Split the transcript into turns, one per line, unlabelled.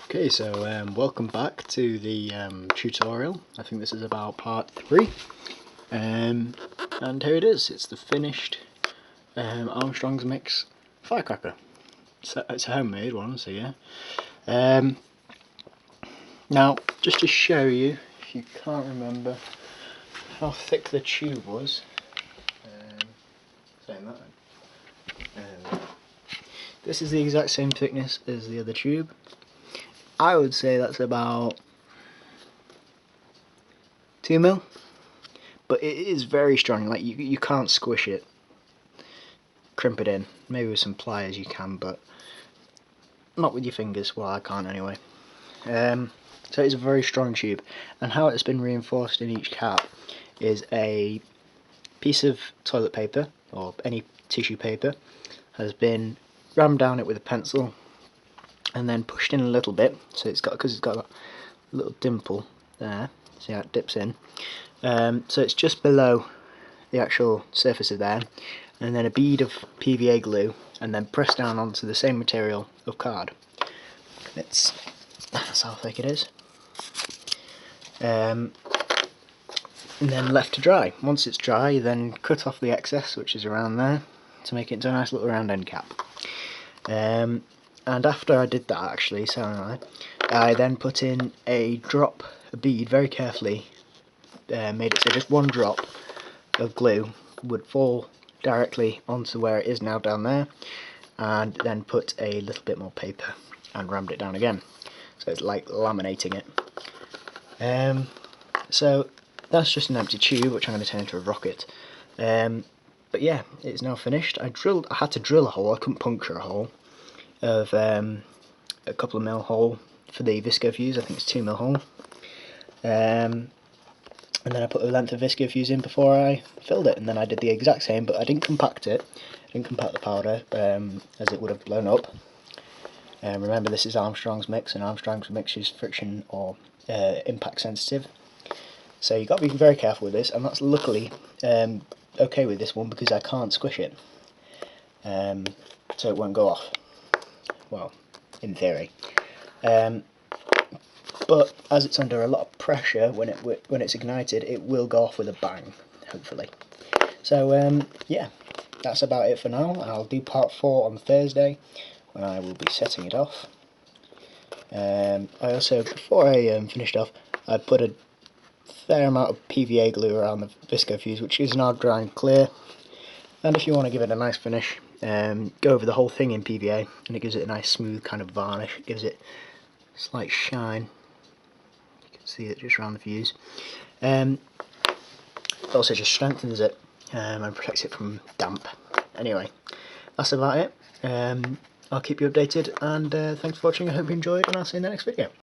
Okay, so welcome back to the tutorial. I think this is about part 3, and here it is. It's the finished Armstrong's Mix firecracker. It's a homemade one, so yeah. Now, just to show you, if you can't remember how thick the tube was, saying that, this is the exact same thickness as the other tube. I would say that's about 2 mil, but it is very strong. Like you can't squish it, crimp it in. Maybe with some pliers you can, but not with your fingers. Well, I can't anyway. So it's a very strong tube, and how it's been reinforced in each cap is a piece of toilet paper or any tissue paper has been rammed down it with a pencil and then pushed in a little bit, so because it's got a little dimple there, see how it dips in, so it's just below the actual surface of there, and then a bead of PVA glue, and then pressed down onto the same material of card. That's how thick it is, and then left to dry. Once it's dry, then cut off the excess, which is around there, to make it into a nice little round end cap. And after I did that, actually, I then put in a bead very carefully, made it so just one drop of glue would fall directly onto where it is now down there, and then put a little bit more paper and rammed it down again, so it's like laminating it. So that's just an empty tube which I'm going to turn into a rocket. But yeah, it's now finished. I had to drill a hole, I couldn't puncture a hole, of a couple of mil hole for the visco fuse. I think it's 2 mil hole, and then I put a length of visco fuse in before I filled it, and then I did the exact same, but I didn't compact it. I didn't compact the powder as it would have blown up. Remember, this is Armstrong's Mix, and Armstrong's Mix is friction or impact sensitive, so you've got to be very careful with this, and that's luckily okay with this one because I can't squish it, so it won't go off. Well, in theory, but as it's under a lot of pressure, when it's ignited, it will go off with a bang, hopefully. So yeah, that's about it for now. I'll do part 4 on Thursday, when I will be setting it off. I also, before I finished off, I put a fair amount of PVA glue around the visco fuse, which is now drying clear. And if you want to give it a nice finish, go over the whole thing in PVA, and it gives it a nice smooth kind of varnish. It gives it a slight shine. You can see it just around the fuse. It also just strengthens it and protects it from damp. Anyway, that's about it. I'll keep you updated, and thanks for watching. I hope you enjoyed, and I'll see you in the next video.